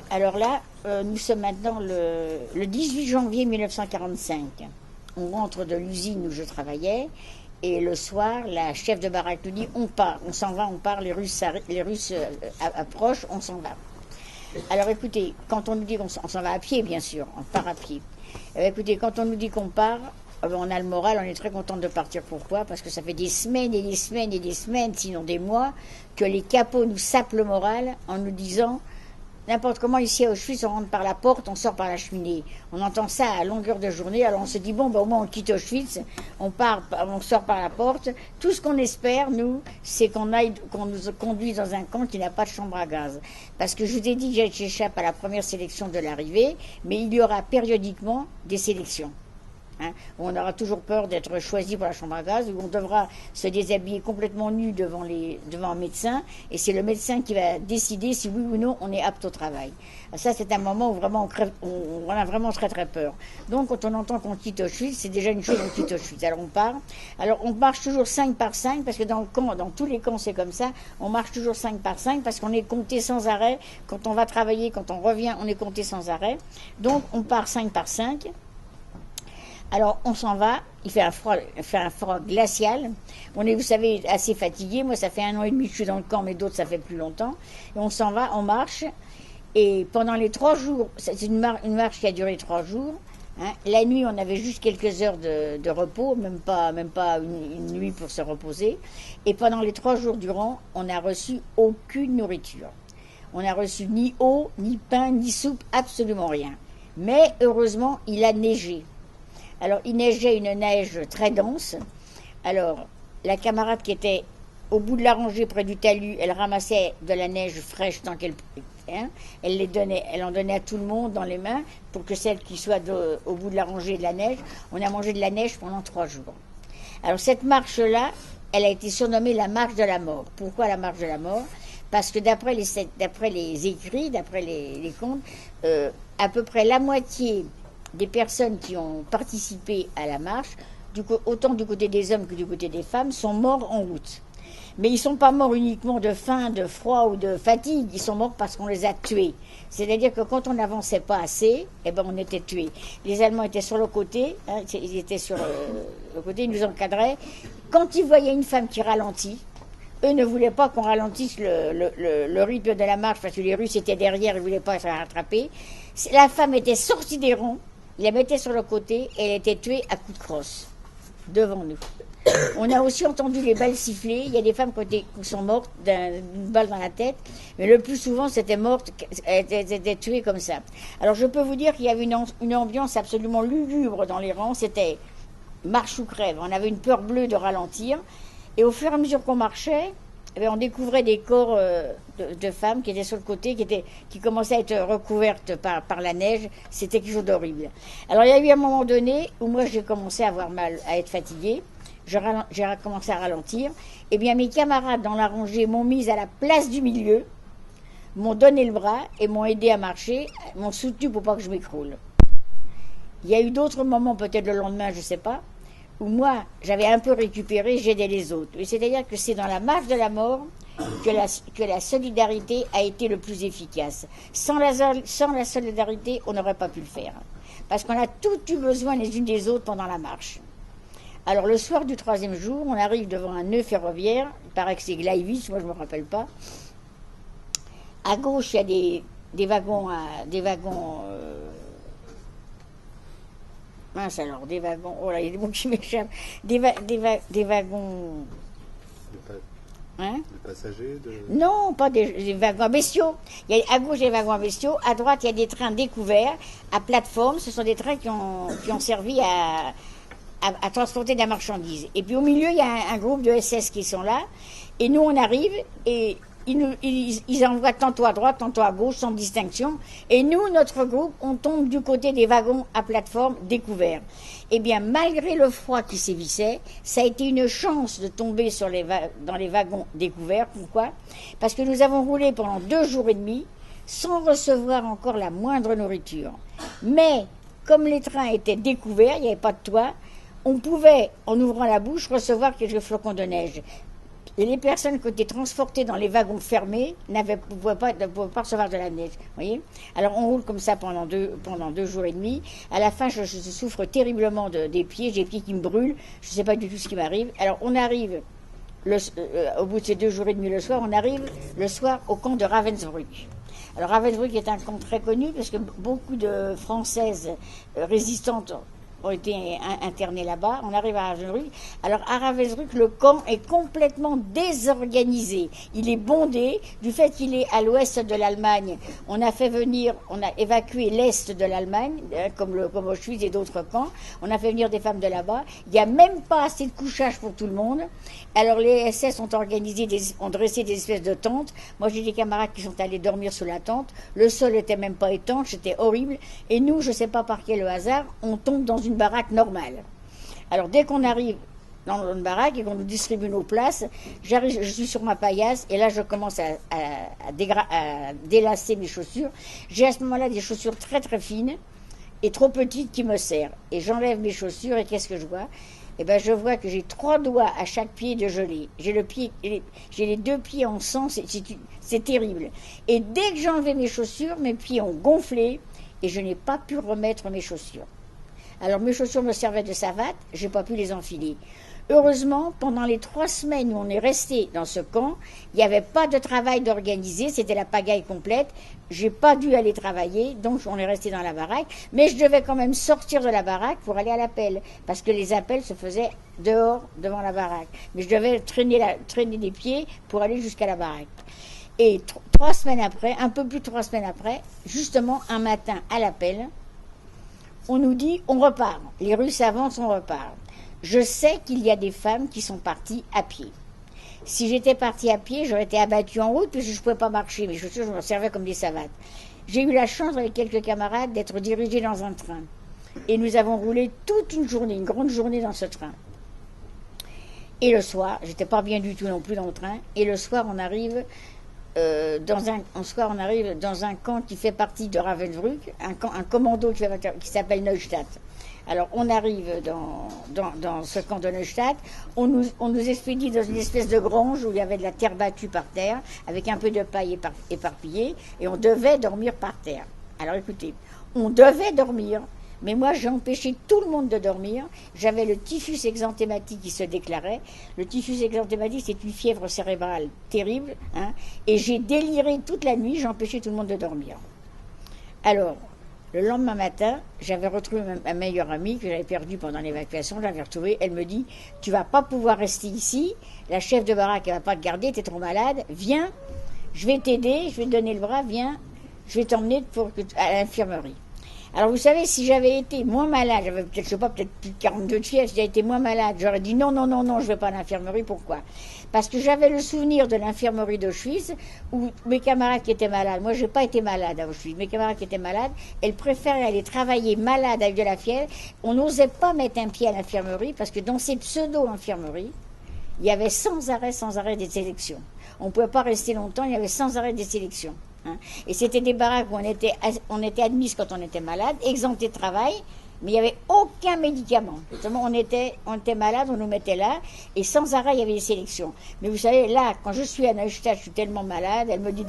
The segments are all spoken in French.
Alors là, nous sommes maintenant le 18 janvier 1945. On rentre de l'usine où je travaillais. Et le soir, la chef de baraque nous dit on part, on s'en va, on part, les Russes approchent, on s'en va. Alors écoutez, quand on nous dit qu'on s'en va à pied, bien sûr, on part à pied. Écoutez, quand on nous dit qu'on part, on a le moral, on est très content de partir. Pourquoi? Parce que ça fait des semaines et des semaines et des semaines, sinon des mois, que les capots nous sapent le moral en nous disant n'importe comment ici à Auschwitz, on rentre par la porte, on sort par la cheminée. On entend ça à longueur de journée, alors on se dit bon, ben, au moins on quitte Auschwitz, on sort par la porte. Tout ce qu'on espère, nous, c'est qu'on nous conduise dans un camp qui n'a pas de chambre à gaz. Parce que je vous ai dit que j'échappe à la première sélection de l'arrivée, mais il y aura périodiquement des sélections. Où on aura toujours peur d'être choisi pour la chambre à gaz, où on devra se déshabiller complètement nu devant un médecin, et c'est le médecin qui va décider si oui ou non on est apte au travail. Ça, c'est un moment où vraiment on a vraiment très très peur. Donc quand on entend qu'on quitte Auschwitz, c'est déjà une chose, on quitte Auschwitz. Alors on part. Alors on marche toujours 5 par 5, parce que dans tous les camps c'est comme ça, on marche toujours 5 par 5, parce qu'on est compté sans arrêt. Quand on va travailler, quand on revient, on est compté sans arrêt. Donc on part 5 par 5. Alors, on s'en va, il fait un froid glacial. On est, vous savez, assez fatigué. Moi, ça fait 1 an et demi que je suis dans le camp, mais d'autres, ça fait plus longtemps. Et on s'en va, on marche. Et pendant les 3 jours, c'est une marche qui a duré 3 jours. La nuit, on avait juste quelques heures de repos, même pas une nuit pour se reposer. Et pendant les 3 jours durant, on n'a reçu aucune nourriture. On n'a reçu ni eau, ni pain, ni soupe, absolument rien. Mais heureusement, il a neigé. Alors, il neigeait une neige très dense. Alors, la camarade qui était au bout de la rangée près du talus, elle ramassait de la neige fraîche tant qu'elle pouvait. Elle en donnait à tout le monde dans les mains pour que celle qui soit au bout de la rangée de la neige. On a mangé de la neige pendant 3 jours. Alors, cette marche-là, elle a été surnommée la marche de la mort. Pourquoi la marche de la mort? Parce que d'après les écrits, d'après les contes, à peu près la moitié des personnes qui ont participé à la marche, autant du côté des hommes que du côté des femmes, sont morts en route. Mais ils ne sont pas morts uniquement de faim, de froid ou de fatigue, ils sont morts parce qu'on les a tués. C'est-à-dire que quand on n'avançait pas assez, on était tués. Les Allemands étaient sur le côté, ils étaient sur le côté, ils nous encadraient. Quand ils voyaient une femme qui ralentit, eux ne voulaient pas qu'on ralentisse le rythme de la marche, parce que les Russes étaient derrière, ils ne voulaient pas se faire rattraper. La femme était sortie des rangs, il la mettait sur le côté et elle était tuée à coups de crosse, devant nous. On a aussi entendu les balles siffler. Il y a des femmes qui sont mortes d'une balle dans la tête, mais le plus souvent, elles étaient tuées comme ça. Alors je peux vous dire qu'il y avait une ambiance absolument lugubre dans les rangs. C'était marche ou crève. On avait une peur bleue de ralentir. Et au fur et à mesure qu'on marchait, on découvrait des corps de femmes qui étaient sur le côté, qui commençaient à être recouvertes par la neige. C'était quelque chose d'horrible. Alors il y a eu un moment donné où moi j'ai commencé à avoir mal, à être fatiguée. J'ai commencé à ralentir. Eh bien mes camarades dans la rangée m'ont mise à la place du milieu, m'ont donné le bras et m'ont aidé à marcher, m'ont soutenu pour pas que je m'écroule. Il y a eu d'autres moments, peut-être le lendemain, je ne sais pas, où moi, j'avais un peu récupéré, j'aidais les autres. C'est-à-dire que c'est dans la marche de la mort que la solidarité a été le plus efficace. Sans la solidarité, on n'aurait pas pu le faire. Parce qu'on a toutes eu besoin les unes des autres pendant la marche. Alors le soir du 3e jour, on arrive devant un nœud ferroviaire, il paraît que c'est Gleiwitz, moi je ne me rappelle pas. À gauche, il y a des wagons, mince alors, des wagons, oh là, il y a des mots qui m'échappent, des wagons... Des passagers Non, pas des wagons bestiaux. À gauche, il y a des wagons bestiaux. À droite, il y a des trains découverts à plateforme. Ce sont des trains qui ont servi à transporter de la marchandise. Et puis au milieu, il y a un groupe de SS qui sont là. Et nous, on arrive et ils envoient tantôt à droite, tantôt à gauche, sans distinction. Et nous, notre groupe, on tombe du côté des wagons à plateforme découverts. Eh bien, malgré le froid qui sévissait, ça a été une chance de tomber dans les wagons découverts. Pourquoi? Parce que nous avons roulé pendant 2 jours et demi sans recevoir encore la moindre nourriture. Mais, comme les trains étaient découverts, il n'y avait pas de toit, on pouvait, en ouvrant la bouche, recevoir quelques flocons de neige. Et les personnes qui étaient transportées dans les wagons fermés ne pouvaient pas recevoir de la neige. Voyez. Alors on roule comme ça pendant deux jours et demi. À la fin, je souffre terriblement des pieds. J'ai les pieds qui me brûlent. Je ne sais pas du tout ce qui m'arrive. Alors on arrive, au bout de ces 2 jours et demi le soir, on arrive le soir au camp de Ravensbrück. Alors Ravensbrück est un camp très connu parce que beaucoup de Françaises résistantes ont été internés là-bas. On arrive à Ravensbrück. Alors à Ravensbrück, le camp est complètement désorganisé. Il est bondé du fait qu'il est à l'ouest de l'Allemagne. On a évacué l'est de l'Allemagne, comme Auschwitz et d'autres camps. On a fait venir des femmes de là-bas. Il n'y a même pas assez de couchage pour tout le monde. Alors les SS ont dressé des espèces de tentes. Moi j'ai des camarades qui sont allés dormir sous la tente. Le sol n'était même pas étanche, c'était horrible. Et nous, je ne sais pas par quel hasard, on tombe dans une baraque normale. Alors dès qu'on arrive dans une baraque et qu'on nous distribue nos places, je suis sur ma paillasse et là je commence à délasser mes chaussures. J'ai à ce moment-là des chaussures très très fines et trop petites qui me serrent. Et j'enlève mes chaussures et qu'est-ce que je vois? Eh ben, je vois que j'ai 3 doigts à chaque pied de gelée. J'ai les 2 pieds en sang, c'est terrible. Et dès que j'ai enlevé mes chaussures, mes pieds ont gonflé et je n'ai pas pu remettre mes chaussures. Alors mes chaussures me servaient de savate, je n'ai pas pu les enfiler. Heureusement, pendant les 3 semaines où on est resté dans ce camp, il n'y avait pas de travail d'organiser, c'était la pagaille complète. J'ai pas dû aller travailler, donc on est resté dans la baraque. Mais je devais quand même sortir de la baraque pour aller à l'appel, parce que les appels se faisaient dehors, devant la baraque. Mais je devais traîner les pieds pour aller jusqu'à la baraque. Et 3 semaines après, un peu plus de 3 semaines après, justement un matin à l'appel, on nous dit on repart. Les Russes avancent, on repart. Je sais qu'il y a des femmes qui sont parties à pied. Si j'étais partie à pied, j'aurais été abattue en route puisque je ne pouvais pas marcher. Mes chaussures, je m'en servais comme des savates. J'ai eu la chance avec quelques camarades d'être dirigés dans un train. Et nous avons roulé toute une journée, une grande journée dans ce train. Et le soir, j'étais pas bien du tout non plus dans le train, et le soir on arrive dans un camp qui fait partie de Ravensbrück, un commando qui s'appelle Neustadt. Alors on arrive dans ce camp de Neustadt, on nous expédie dans une espèce de grange où il y avait de la terre battue par terre, avec un peu de paille éparpillée, et on devait dormir par terre. Alors écoutez, on devait dormir, mais moi j'ai empêché tout le monde de dormir. J'avais le typhus exanthématique qui se déclarait. Le typhus exanthématique, c'est une fièvre cérébrale terrible, hein, et j'ai déliré toute la nuit, j'ai empêché tout le monde de dormir. Alors, le lendemain matin, j'avais retrouvé ma meilleure amie que j'avais perdue pendant l'évacuation. Je l'avais retrouvée. Elle me dit, tu vas pas pouvoir rester ici. La chef de baraque, elle va pas te garder. Tu es trop malade. Viens, je vais t'aider. Je vais te donner le bras. Viens, je vais t'emmener à l'infirmerie. Alors vous savez, si j'avais été moins malade, j'avais peut-être, je sais pas, peut-être plus de 42 de fièvre, si j'avais été moins malade, j'aurais dit non, je vais pas à l'infirmerie. Pourquoi? Parce que j'avais le souvenir de l'infirmerie d'Auschwitz où mes camarades qui étaient malades, moi j'ai pas été malade à Auschwitz, mes camarades qui étaient malades, elles préféraient aller travailler malades avec de la fièvre. On n'osait pas mettre un pied à l'infirmerie parce que dans ces pseudo-infirmeries, il y avait sans arrêt des sélections. On ne pouvait pas rester longtemps, il y avait sans arrêt des sélections. Hein. Et c'était des baraques où on était admis quand on était malade, exempté de travail, mais il n'y avait aucun médicament. Seulement on était malade, on nous mettait là, et sans arrêt il y avait des sélections. Mais vous savez, là, quand je suis à Neustadt, je suis tellement malade, elle me dit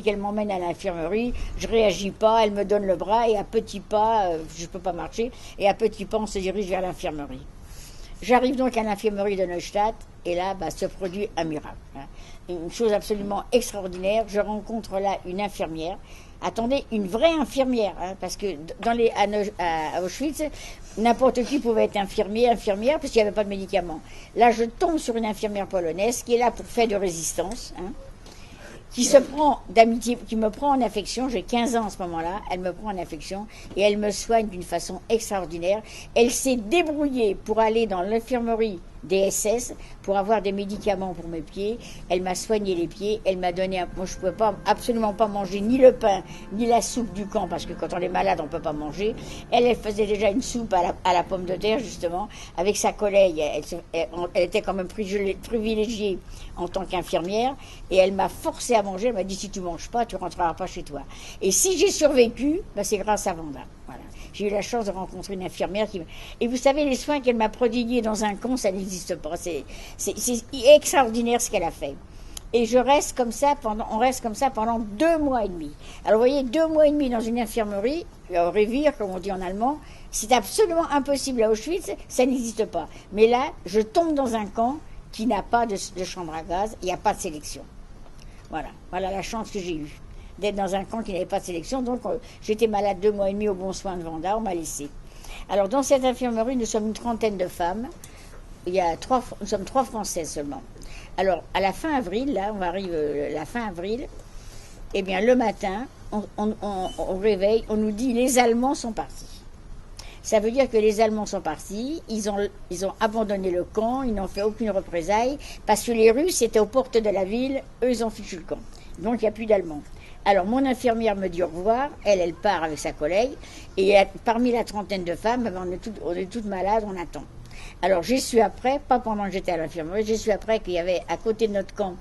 qu'elle m'emmène à l'infirmerie, je réagis pas, elle me donne le bras, et à petits pas, je peux pas marcher, et à petits pas on se dirige vers l'infirmerie. J'arrive donc à l'infirmerie de Neustadt, et là, se produit un miracle. Hein. Une chose absolument extraordinaire. Je rencontre là une infirmière. Attendez, une vraie infirmière, hein, parce que à Auschwitz, n'importe qui pouvait être infirmière, parce qu'il n'y avait pas de médicaments. Là, je tombe sur une infirmière polonaise qui est là pour faire de résistance, hein, qui me prend en affection. J'ai 15 ans à ce moment-là, elle me prend en affection et elle me soigne d'une façon extraordinaire. Elle s'est débrouillée pour aller dans l'infirmerie des SS pour avoir des médicaments pour mes pieds. Elle m'a soigné les pieds, elle m'a donné moi je ne pouvais absolument pas manger ni le pain ni la soupe du camp parce que quand on est malade on ne peut pas manger. Elle faisait déjà une soupe à la pomme de terre justement avec sa collègue. Elle était quand même privilégiée en tant qu'infirmière et elle m'a forcé à manger. Elle m'a dit si tu ne manges pas tu ne rentreras pas chez toi. Et si j'ai survécu, c'est grâce à Wanda. Voilà. J'ai eu la chance de rencontrer une infirmière qui... Et vous savez, les soins qu'elle m'a prodigués dans un camp, ça n'existe pas. C'est extraordinaire ce qu'elle a fait. Et on reste comme ça pendant 2 mois et demi. Alors vous voyez, 2 mois et demi dans une infirmerie, au Revier, comme on dit en allemand, c'est absolument impossible à Auschwitz, ça n'existe pas. Mais là, je tombe dans un camp qui n'a pas de chambre à gaz, il n'y a pas de sélection. Voilà la chance que j'ai eue, d'être dans un camp qui n'avait pas de sélection. Donc j'étais malade 2 mois et demi au Bon Soin de Vanda, on m'a laissé. Alors dans cette infirmerie, nous sommes une trentaine de femmes, nous sommes 3 Françaises seulement. Alors, à la fin avril, là, on arrive la fin avril, eh bien, le matin, on réveille, on nous dit les Allemands sont partis. Ça veut dire que les Allemands sont partis, ils ont abandonné le camp, ils n'ont fait aucune représaille, parce que les Russes étaient aux portes de la ville, eux, ils ont fichu le camp. Donc, il n'y a plus d'Allemands. Alors, mon infirmière me dit au revoir, elle part avec sa collègue, et parmi la trentaine de femmes, on est toutes malades, on attend. Alors j'ai su après, pas pendant que j'étais à l'infirmerie, j'ai su après qu'il y avait à côté de notre camp,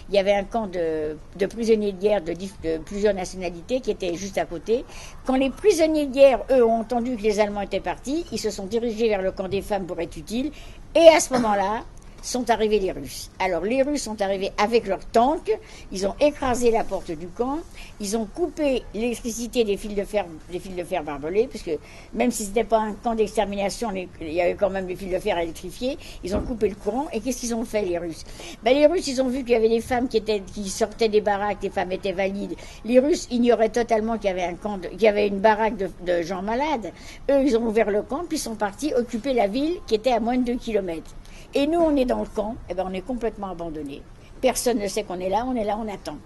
il y avait un camp de prisonniers de guerre de plusieurs nationalités qui était juste à côté. Quand les prisonniers de guerre, eux, ont entendu que les Allemands étaient partis, ils se sont dirigés vers le camp des femmes pour être utiles. Et à ce moment-là, sont arrivés les Russes. Alors les Russes sont arrivés avec leurs tanks, ils ont écrasé la porte du camp, ils ont coupé l'électricité des fils de fer barbelés, parce que même si ce n'était pas un camp d'extermination, il y avait quand même des fils de fer électrifiés, ils ont coupé le courant, et qu'est-ce qu'ils ont fait les Russes? Les Russes, ils ont vu qu'il y avait des femmes qui sortaient des baraques, les femmes étaient valides, les Russes ignoraient totalement qu'il y avait une baraque de gens malades, eux ils ont ouvert le camp, puis sont partis occuper la ville qui était à moins de 2 kilomètres. Et nous, on est dans le camp, on est complètement abandonnés. Personne ne sait qu'on est là, on attend.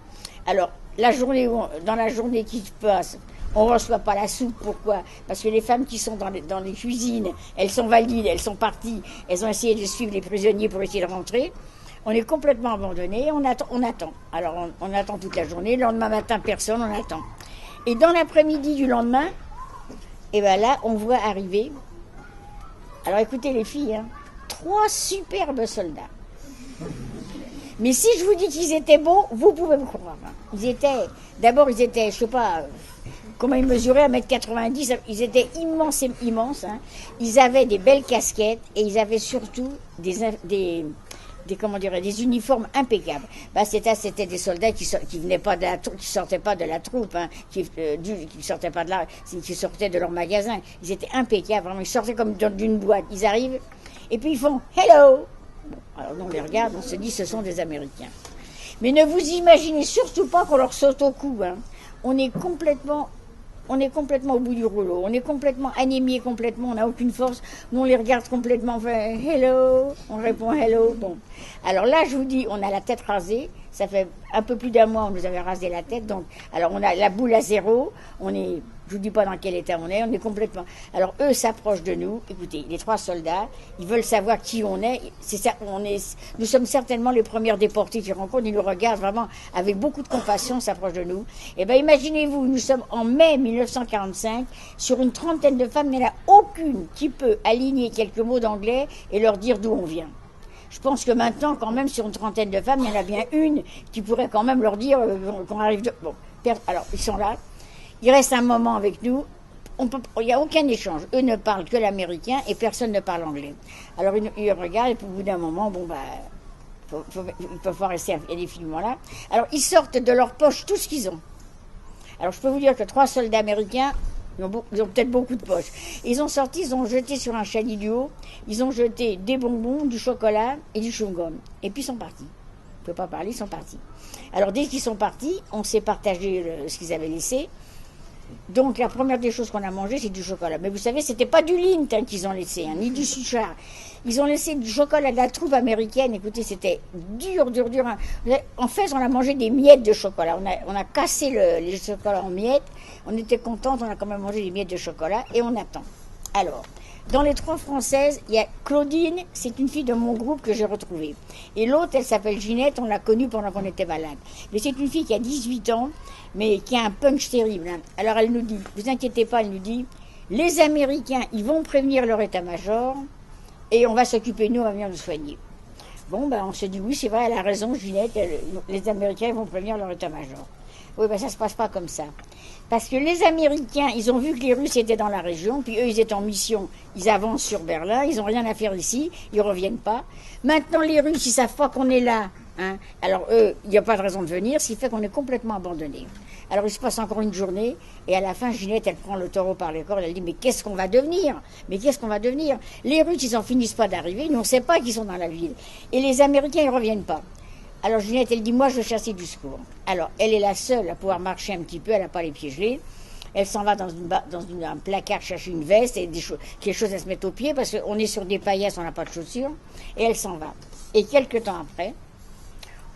Alors, dans la journée qui passe, on ne reçoit pas la soupe. Pourquoi? Parce que les femmes qui sont dans les cuisines, elles sont valides, elles sont parties, elles ont essayé de suivre les prisonniers pour essayer de rentrer. On est complètement abandonnés, on attend. Alors, on attend toute la journée, le lendemain matin, personne, on attend. Et dans l'après-midi du lendemain, là, on voit arriver... Alors, écoutez les filles, 3 superbes soldats. Mais si je vous dis qu'ils étaient beaux, vous pouvez me croire. Ils étaient, je sais pas comment ils mesuraient, 1m90, ils étaient immenses. Ils avaient des belles casquettes et ils avaient surtout des uniformes impeccables. C'était des soldats qui venaient pas de la troupe, qui sortaient pas de la troupe, qui sortaient pas qui sortaient de leur magasin. Ils étaient impeccables, vraiment. Ils sortaient comme d'une boîte. Ils arrivent. Et puis ils font « Hello !» Alors on les regarde, on se dit ce sont des Américains. Mais ne vous imaginez surtout pas qu'on leur saute au cou. On est complètement au bout du rouleau. On est complètement anémiés, on n'a aucune force. Nous on les regarde complètement, on fait « Hello !» On répond « Hello !» Bon. Alors là je vous dis, on a la tête rasée. Ça fait un peu plus d'un mois on nous avait rasé la tête. Donc, alors on a la boule à zéro. Je vous dis pas dans quel état on est complètement... Alors eux s'approchent de nous, écoutez, les 3 soldats, ils veulent savoir qui on est. Nous sommes certainement les premières déportées qu'ils rencontrent, ils nous regardent vraiment avec beaucoup de compassion, s'approchent de nous. Imaginez-vous, nous sommes en mai 1945, sur une trentaine de femmes, mais il n'y en a aucune qui peut aligner quelques mots d'anglais et leur dire d'où on vient. Je pense que maintenant, quand même, sur une trentaine de femmes, il y en a bien une qui pourrait quand même leur dire qu'on arrive de... Bon, alors, ils sont là. Ils restent un moment avec nous. Il n'y a aucun échange. Eux ne parlent que l'américain et personne ne parle anglais. Alors, ils regardent et puis, au bout d'un moment, ils peuvent pas rester indéfiniment là. Alors, ils sortent de leur poche tout ce qu'ils ont. Alors, je peux vous dire que 3 soldats américains, ils ont peut-être beaucoup de poches. Ils ont jeté sur un chalet du haut, ils ont jeté des bonbons, du chocolat et du chewing-gum. Et puis ils sont partis. Je ne peux pas parler, ils sont partis. Alors dès qu'ils sont partis, on s'est partagé ce qu'ils avaient laissé. Donc la première des choses qu'on a mangé, c'est du chocolat. Mais vous savez, c'était pas du Lindt qu'ils ont laissé, ni du Suchard. Ils ont laissé du chocolat de la troupe américaine. Écoutez, c'était dur. En fait, on a mangé des miettes de chocolat. On a cassé les chocolats en miettes. On était contente, on a quand même mangé des miettes de chocolat et on attend. Alors, dans les 3 Françaises, il y a Claudine, c'est une fille de mon groupe que j'ai retrouvée. Et l'autre, elle s'appelle Ginette, on l'a connue pendant qu'on était malade. Mais c'est une fille qui a 18 ans, mais qui a un punch terrible. Alors elle nous dit, vous inquiétez pas, elle nous dit, les Américains, ils vont prévenir leur état-major et on va s'occuper de nous, on va venir nous soigner. Bon, on se dit, oui, c'est vrai, elle a raison, Ginette, les Américains vont prévenir leur état-major. Oui, ben ça se passe pas comme ça. Parce que les Américains, ils ont vu que les Russes étaient dans la région, puis eux, ils étaient en mission, ils avancent sur Berlin, ils n'ont rien à faire ici, ils reviennent pas. Maintenant, les Russes, ils savent pas qu'on est là. Hein. Alors eux, il n'y a pas de raison de venir, ce qui fait qu'on est complètement abandonnés. Alors il se passe encore une journée, et à la fin, Ginette, elle prend le taureau par les cornes, elle dit, mais qu'est-ce qu'on va devenir? Mais qu'est-ce qu'on va devenir? Les Russes, ils en finissent pas d'arriver, nous on ne sait pas qu'ils sont dans la ville. Et les Américains, ils reviennent pas. Alors Ginette, elle dit, moi je veux chasser du secours. Alors elle est la seule à pouvoir marcher un petit peu, elle n'a pas les pieds gelés. Elle s'en va dans un placard chercher une veste et quelque chose à se mettre aux pieds parce qu'on est sur des paillasses, on n'a pas de chaussures. Et elle s'en va. Et quelques temps après,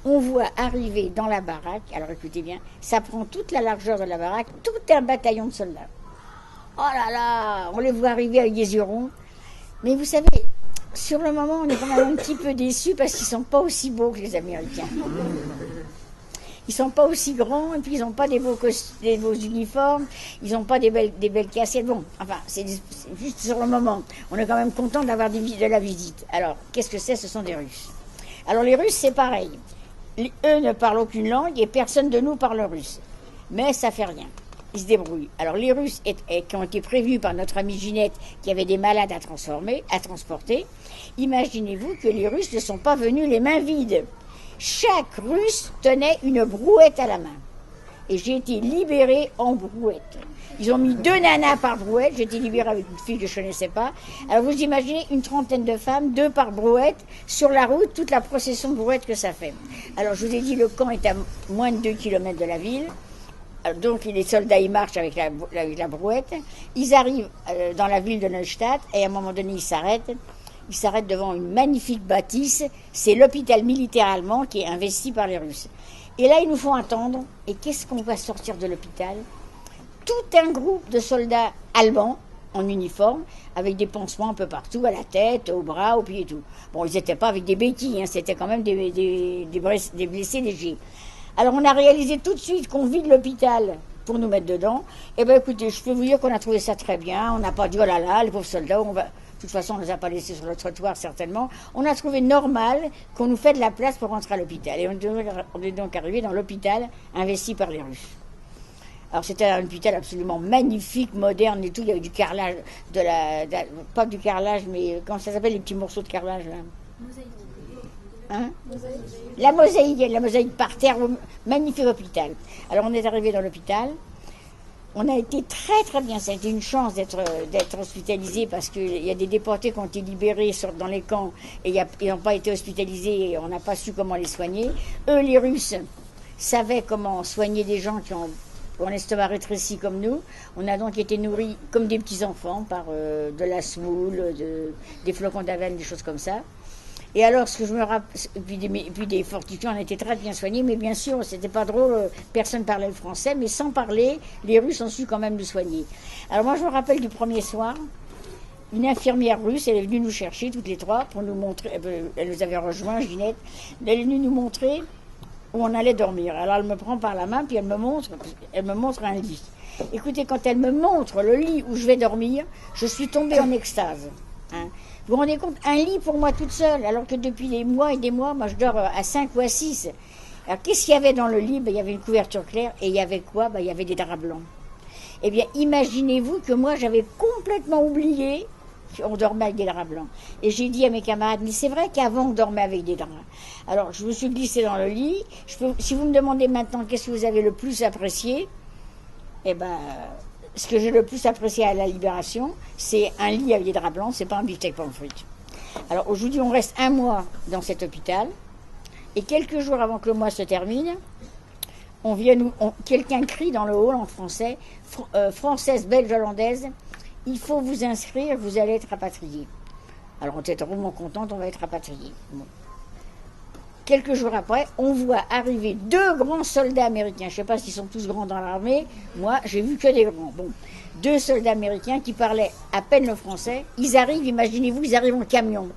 on voit arriver dans la baraque, alors écoutez bien, ça prend toute la largeur de la baraque, tout un bataillon de soldats. Oh là là, on les voit arriver avec des yeux ronds. Mais vous savez, sur le moment, on est quand même un petit peu déçus parce qu'ils ne sont pas aussi beaux que les Américains. Ils ne sont pas aussi grands, et puis ils n'ont pas des beaux uniformes, ils n'ont pas des belles casquettes. Bon, enfin, c'est juste sur le moment. On est quand même content d'avoir de la visite. Alors, qu'est-ce que c'est? Ce sont des Russes. Alors, les Russes, c'est pareil. Eux ne parlent aucune langue et personne de nous parle russe. Mais ça fait rien. Ils se débrouillent. Alors, les Russes qui ont été prévenus par notre amie Ginette qui avait des malades à transporter, imaginez-vous que les Russes ne sont pas venus les mains vides. Chaque Russe tenait une brouette à la main. Et j'ai été libérée en brouette. Ils ont mis 2 nanas par brouette. J'ai été libérée avec une fille que je ne connaissais pas. Alors vous imaginez une trentaine de femmes, 2 par brouette, sur la route, toute la procession de brouettes que ça fait. Alors je vous ai dit, le camp est à moins de 2 kilomètres de la ville. Donc les soldats, ils marchent avec la brouette. Ils arrivent dans la ville de Neustadt et à un moment donné, ils s'arrêtent. Ils s'arrêtent devant une magnifique bâtisse. C'est l'hôpital militaire allemand qui est investi par les Russes. Et là, ils nous font attendre. Et qu'est-ce qu'on va sortir de l'hôpital? Tout un groupe de soldats allemands en uniforme, avec des pansements un peu partout, à la tête, aux bras, aux pieds et tout. Bon, ils n'étaient pas avec des béquilles, hein, c'était quand même des blessés légers. Alors, on a réalisé tout de suite qu'on vide l'hôpital pour nous mettre dedans. Eh bien, écoutez, je peux vous dire qu'on a trouvé ça très bien. On n'a pas dit, oh là là, les pauvres soldats, on va... De toute façon, on ne les a pas laissés sur le trottoir, certainement. On a trouvé normal qu'on nous fait de la place pour rentrer à l'hôpital. Et on est donc arrivé dans l'hôpital investi par les Russes. Alors, c'était un hôpital absolument magnifique, moderne et tout. Il y avait du carrelage, pas du carrelage, mais comment ça s'appelle, les petits morceaux de carrelage, là? Mosaïque. Hein? Mosaïque. La mosaïque par terre, magnifique hôpital. Alors, on est arrivé dans l'hôpital. On a été très très bien, ça a été une chance d'être hospitalisés parce qu'il y a des déportés qui ont été libérés dans les camps et ils n'ont pas été hospitalisés et on n'a pas su comment les soigner. Eux, les Russes, savaient comment soigner des gens qui ont un estomac rétréci comme nous. On a donc été nourris comme des petits-enfants par de la semoule, des flocons d'avoine, des choses comme ça. Et alors, ce que je me rappelle, puis des fortifiants, on a été très bien soignés, mais bien sûr, c'était pas drôle, personne parlait le français, mais sans parler, les Russes ont su quand même nous soigner. Alors moi, je me rappelle du premier soir, une infirmière russe, elle est venue nous chercher, toutes les trois, pour nous montrer, elle nous avait rejoint, Ginette, elle est venue nous montrer où on allait dormir. Alors elle me prend par la main, puis elle me montre un lit. Écoutez, quand elle me montre le lit où je vais dormir, je suis tombée en extase. Hein. Vous vous rendez compte, un lit pour moi toute seule, alors que depuis des mois et des mois, moi je dors à 5 ou à 6. Alors qu'est-ce qu'il y avait dans le lit? Il y avait une couverture claire, et il y avait quoi? Il y avait des draps blancs. Eh bien, imaginez-vous que moi j'avais complètement oublié qu'on dormait avec des draps blancs. Et j'ai dit à mes camarades, mais c'est vrai qu'avant on dormait avec des draps. Alors je me suis glissée dans le lit. Si vous me demandez maintenant qu'est-ce que vous avez le plus apprécié, eh bien... Ce que j'ai le plus apprécié à la Libération, c'est un lit avec des draps blancs, c'est pas un beefsteak pommes frites. Alors aujourd'hui, on reste 1 mois dans cet hôpital, et quelques jours avant que le mois se termine, quelqu'un crie dans le hall en français, française, belge, hollandaise, il faut vous inscrire, vous allez être rapatrié. Alors on était vraiment contente, on va être rapatrié. Bon. Quelques jours après, on voit arriver 2 grands soldats américains. Je ne sais pas s'ils sont tous grands dans l'armée. Moi, j'ai vu que des grands. Bon, 2 soldats américains qui parlaient à peine le français. Ils arrivent, imaginez-vous, ils arrivent en camion.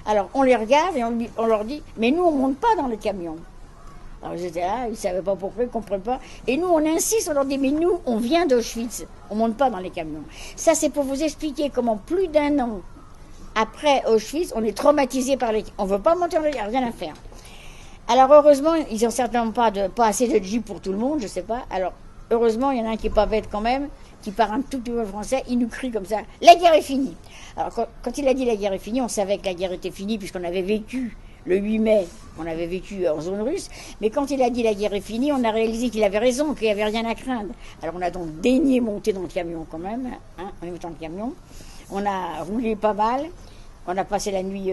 Alors, on les regarde et on leur dit, mais nous, on ne monte pas dans le camion. Alors, ils étaient là, ils ne savaient pas pourquoi, ils ne comprenaient pas. Et nous, on insiste, on leur dit, mais nous, on vient d'Auschwitz. On ne monte pas dans les camions. Ça, c'est pour vous expliquer comment plus d'1 an après Auschwitz, on est traumatisé par les... On ne veut pas monter, il n'y a rien à faire. Alors heureusement, ils n'ont certainement pas assez de Jeep pour tout le monde, je sais pas. Alors heureusement, il y en a un qui est pas bête quand même, qui parle un tout petit peu français, il nous crie comme ça, la guerre est finie. Alors quand il a dit la guerre est finie, on savait que la guerre était finie puisqu'on avait vécu le 8 mai, on avait vécu en zone russe, mais quand il a dit la guerre est finie, on a réalisé qu'il avait raison, qu'il n'y avait rien à craindre. Alors on a donc daigné monter dans le camion quand même, hein, en même temps le camion. On a roulé pas mal. On a passé la nuit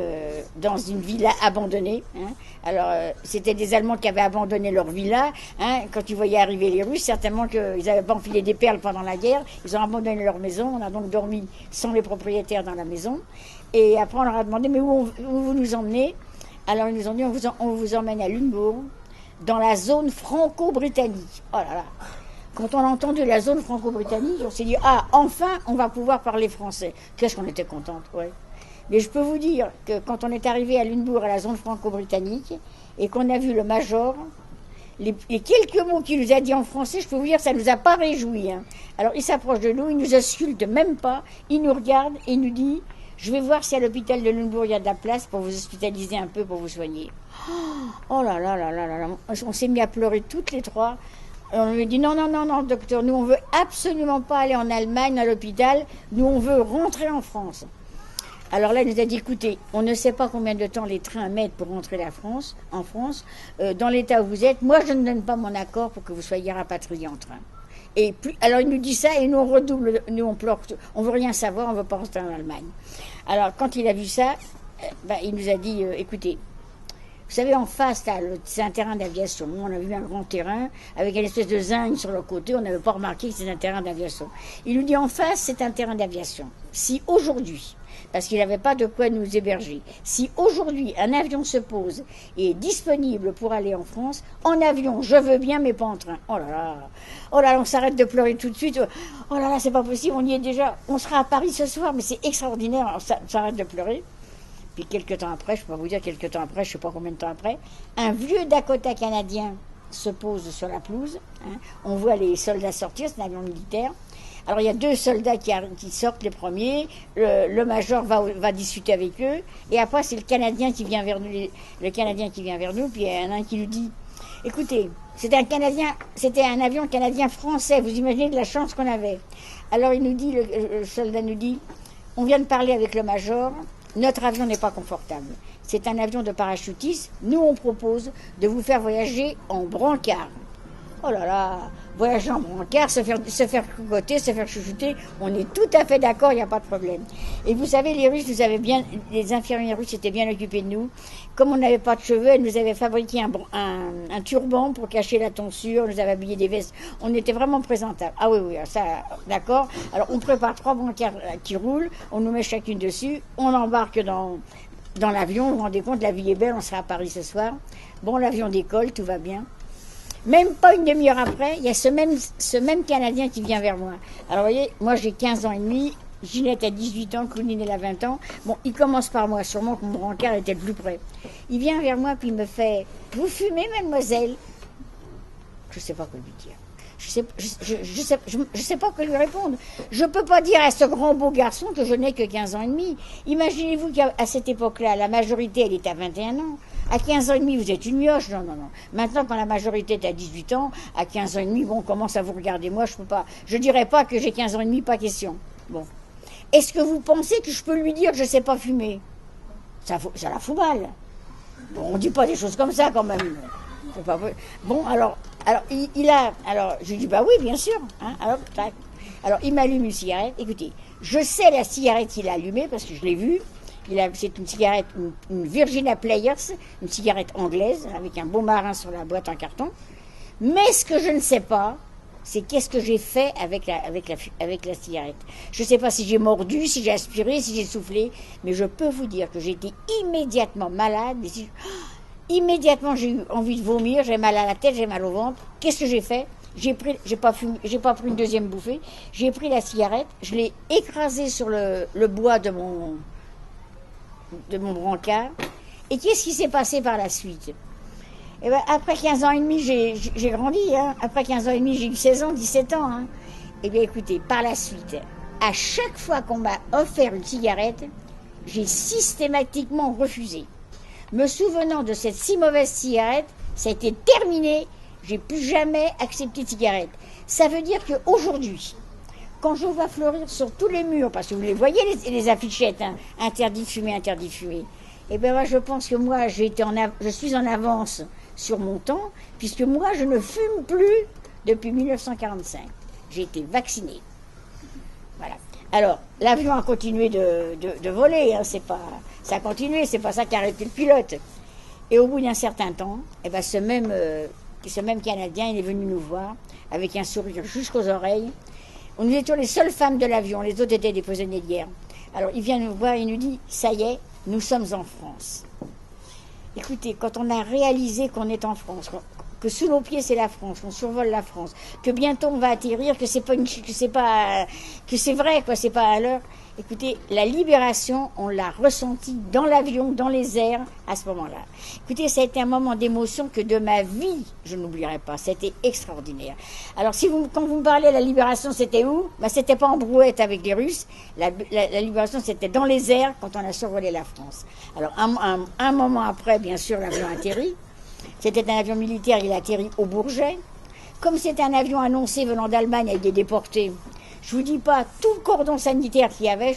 dans une villa abandonnée. Hein. Alors, c'était des Allemands qui avaient abandonné leur villa. Hein. Quand ils voyaient arriver les Russes, certainement qu'ils n'avaient pas enfilé des perles pendant la guerre. Ils ont abandonné leur maison. On a donc dormi sans les propriétaires dans la maison. Et après, on leur a demandé, mais où vous nous emmenez? Alors, ils nous ont dit, on vous emmène à Lunebourg, dans la zone franco-britannique. Oh là là. Quand on a entendu la zone franco-britannique, on s'est dit, ah, enfin, on va pouvoir parler français. Qu'est-ce qu'on était contente, ouais. Mais je peux vous dire que quand on est arrivé à Lunebourg, à la zone franco-britannique, et qu'on a vu le major, les quelques mots qu'il nous a dit en français, je peux vous dire, ça ne nous a pas réjouis. Hein. Alors il s'approche de nous, il nous insulte même pas, il nous regarde et il nous dit, je vais voir si à l'hôpital de Lunebourg il y a de la place pour vous hospitaliser un peu, pour vous soigner. Oh là là là là là là, on s'est mis à pleurer toutes les trois. Et on lui a dit, non, non, non, non, docteur, nous on veut absolument pas aller en Allemagne, à l'hôpital, nous on veut rentrer en France. Alors là, il nous a dit, écoutez, on ne sait pas combien de temps les trains mettent pour rentrer en France. Dans l'état où vous êtes, moi, je ne donne pas mon accord pour que vous soyez rapatriés en train. Et puis, alors il nous dit ça et nous on redouble, nous on pleure, on veut rien savoir, on veut pas rentrer en Allemagne. Alors quand il a vu ça, il nous a dit, écoutez, vous savez, en face, c'est un terrain d'aviation. On a vu un grand terrain avec une espèce de zinc sur le côté. On n'avait pas remarqué que c'était un terrain d'aviation. Il nous dit, en face, c'est un terrain d'aviation. Si aujourd'hui, parce qu'il n'avait pas de quoi nous héberger, si aujourd'hui un avion se pose et est disponible pour aller en France, en avion, je veux bien, mais pas en train. Oh là là, on s'arrête de pleurer tout de suite. Oh là là, c'est pas possible, on y est déjà. On sera à Paris ce soir, mais c'est extraordinaire. On s'arrête de pleurer. Puis quelques temps après, je peux pas vous dire quelques temps après, je sais pas combien de temps après, un vieux Dakota canadien se pose sur la pelouse. Hein. On voit les soldats sortir, c'est un avion militaire. Alors il y a deux soldats qui sortent les premiers, le major va discuter avec eux, et après c'est le Canadien qui vient vers nous, puis il y en a un qui lui dit, écoutez, c'était un avion canadien français, vous imaginez de la chance qu'on avait. Alors il nous dit, le soldat nous dit, on vient de parler avec le major, notre avion n'est pas confortable. C'est un avion de parachutistes. Nous, on propose de vous faire voyager en brancard. Oh là là, voyager en brancard, se faire cocoter, se faire chouchouter, on est tout à fait d'accord, il n'y a pas de problème. Et vous savez, les infirmières russes étaient bien occupées de nous. Comme on n'avait pas de cheveux, elles nous avaient fabriqué un turban pour cacher la tonsure, nous avaient habillé des vestes. On était vraiment présentables. Ah oui, oui, ça, d'accord. Alors, on prépare 3 brancards qui roulent, on nous met chacune dessus, on embarque dans l'avion, vous vous rendez compte, la vie est belle, on sera à Paris ce soir. Bon, l'avion décolle, tout va bien. Même pas une demi-heure après, il y a ce même Canadien qui vient vers moi. Alors, vous voyez, moi j'ai 15 ans et demi, Ginette a 18 ans, Claudine elle a 20 ans. Bon, il commence par moi, sûrement que mon brancard était le plus près. Il vient vers moi, puis il me fait, « Vous fumez, mademoiselle ?» Je ne sais pas quoi lui dire. Je sais pas quoi lui répondre. Je peux pas dire à ce grand beau garçon que je n'ai que 15 ans et demi. Imaginez-vous qu'à cette époque-là, la majorité, elle est à 21 ans. À 15 ans et demi, vous êtes une mioche. Non, non, non. Maintenant, quand la majorité est à 18 ans, à 15 ans et demi, bon, on commence à vous regarder. Moi, je peux pas. Je dirais pas que j'ai 15 ans et demi, pas question. Bon. Est-ce que vous pensez que je peux lui dire que je sais pas fumer? Ça la fout mal. Bon, on dit pas des choses comme ça, quand même. C'est pas vrai. Bon, alors, je lui dis, bah oui, bien sûr. Hein, alors, tac. Alors, il m'allume une cigarette. Écoutez, je sais la cigarette qu'il a allumée parce que je l'ai vue. C'est une cigarette, une Virginia Players, une cigarette anglaise avec un beau marin sur la boîte en carton. Mais ce que je ne sais pas, c'est qu'est-ce que j'ai fait avec la cigarette. Je ne sais pas si j'ai mordu, si j'ai aspiré, si j'ai soufflé, mais je peux vous dire que j'ai été immédiatement malade. Immédiatement, j'ai eu envie de vomir, j'ai mal à la tête, j'ai mal au ventre. Qu'est-ce que j'ai fait? J'ai pas pris une deuxième bouffée. J'ai pris la cigarette, je l'ai écrasée sur le bois de mon brancard. Et qu'est-ce qui s'est passé par la suite? Eh ben, après 15 ans et demi, j'ai grandi. Hein. Après 15 ans et demi, j'ai eu 16 ans, 17 ans. Hein. Eh bien, écoutez, par la suite, à chaque fois qu'on m'a offert une cigarette, j'ai systématiquement refusé. me souvenant de cette si mauvaise cigarette, ça a été terminé, j'ai plus jamais accepté de cigarette. Ça veut dire qu'aujourd'hui, quand je vois fleurir sur tous les murs, parce que vous les voyez, les affichettes, hein, interdit de fumer, interdit de fumer, et bien moi je pense que moi je suis en avance sur mon temps, puisque moi je ne fume plus depuis 1945. J'ai été vaccinée. Voilà. Alors, l'avion a continué de voler, hein, ça a continué, c'est pas ça qui a arrêté le pilote. Et au bout d'un certain temps, eh ben, ce même Canadien, il est venu nous voir, avec un sourire jusqu'aux oreilles. Nous étions les seules femmes de l'avion, les autres étaient des prisonniers de guerre. Alors, il vient nous voir et il nous dit, ça y est, nous sommes en France. Écoutez, quand on a réalisé qu'on est en France, que sous nos pieds c'est la France, qu'on survole la France, que bientôt on va atterrir, que c'est vrai, quoi, c'est pas à l'heure. Écoutez, la libération, on l'a ressentie dans l'avion, dans les airs, à ce moment-là. Écoutez, ça a été un moment d'émotion que de ma vie, je n'oublierai pas. C'était extraordinaire. Alors, quand vous me parlez de la libération, c'était où? Ben, c'était pas en brouette avec les Russes. La libération, c'était dans les airs, quand on a survolé la France. Alors, un moment après, bien sûr, l'avion a atterri. C'était un avion militaire, il a atterri au Bourget. Comme c'était un avion annoncé venant d'Allemagne avec des déportés, je vous dis pas tout le cordon sanitaire qu'il y avait,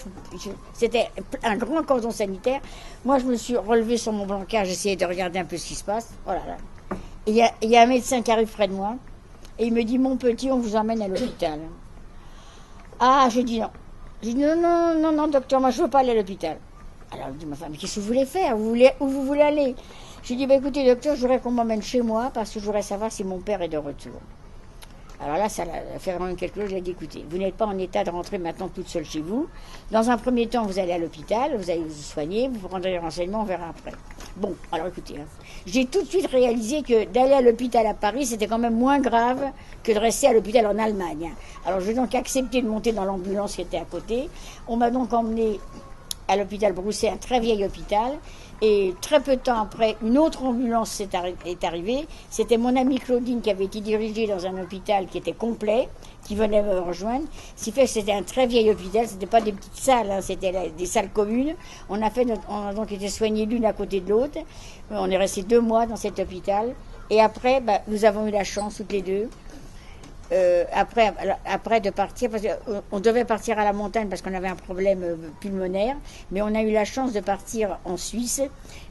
c'était un grand cordon sanitaire. Moi, je me suis relevée sur mon brancard, j'essayais de regarder un peu ce qui se passe. Oh là là. Et il y a un médecin qui arrive près de moi et il me dit, mon petit, on vous emmène à l'hôpital. Ah, j'ai dit non. J'ai dit non, docteur, moi je veux pas aller à l'hôpital. Alors il dit, ma femme, mais qu'est-ce que vous voulez faire? Où vous voulez aller? J'ai dit, écoutez, docteur, je voudrais qu'on m'emmène chez moi parce que je voudrais savoir si mon père est de retour. Alors là, ça a fait vraiment quelque chose. J'ai dit, écoutez, vous n'êtes pas en état de rentrer maintenant toute seule chez vous. Dans un premier temps, vous allez à l'hôpital, vous allez vous soigner, vous prendrez les renseignements, on verra après. Bon, alors écoutez, hein, j'ai tout de suite réalisé que d'aller à l'hôpital à Paris, c'était quand même moins grave que de rester à l'hôpital en Allemagne. Alors j'ai donc accepté de monter dans l'ambulance qui était à côté. On m'a donc emmené à l'hôpital Broussais, un très vieil hôpital. Et très peu de temps après, une autre ambulance est arrivée. C'était mon amie Claudine qui avait été dirigée dans un hôpital qui était complet, qui venait me rejoindre. Ce qui fait que c'était un très vieil hôpital, c'était pas des petites salles, hein, c'était des salles communes. On a donc été soignés l'une à côté de l'autre. On est resté 2 mois dans cet hôpital. Et après, nous avons eu la chance toutes les deux. Après de partir, parce qu'on devait partir à la montagne parce qu'on avait un problème pulmonaire, mais on a eu la chance de partir en Suisse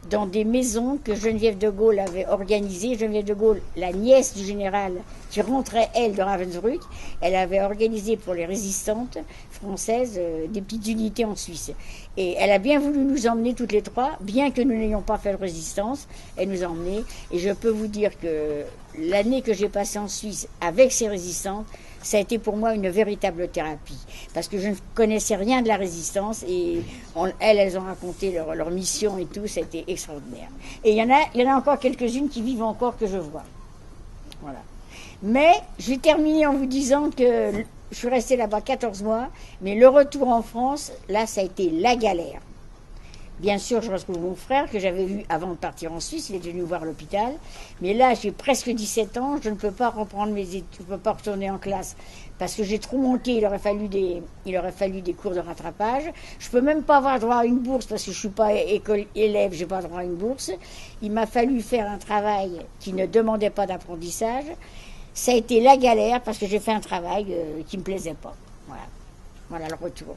dans des maisons que Geneviève de Gaulle avait organisées. Geneviève de Gaulle, la nièce du général qui rentrait, elle, de Ravensbrück, elle avait organisé pour les résistantes françaises des petites unités en Suisse. Et elle a bien voulu nous emmener toutes les trois, bien que nous n'ayons pas fait de résistance, elle nous a emmenés. Et je peux vous dire que l'année que j'ai passée en Suisse avec ces résistantes, ça a été pour moi une véritable thérapie. Parce que je ne connaissais rien de la résistance et elles ont raconté leur mission et tout, ça a été extraordinaire. Et il y en a encore quelques-unes qui vivent encore que je vois. Voilà. Mais j'ai terminé en vous disant que je suis restée là-bas 14 mois, mais le retour en France, là, ça a été la galère. Bien sûr, je retrouve mon frère que j'avais vu avant de partir en Suisse, il est venu voir à l'hôpital. Mais là, j'ai presque 17 ans, je ne peux pas reprendre mes études, je ne peux pas retourner en classe parce que j'ai trop manqué, il aurait fallu des cours de rattrapage. Je ne peux même pas avoir droit à une bourse parce que je ne suis pas élève, je n'ai pas droit à une bourse. Il m'a fallu faire un travail qui ne demandait pas d'apprentissage. Ça a été la galère parce que j'ai fait un travail qui ne me plaisait pas. Voilà le retour.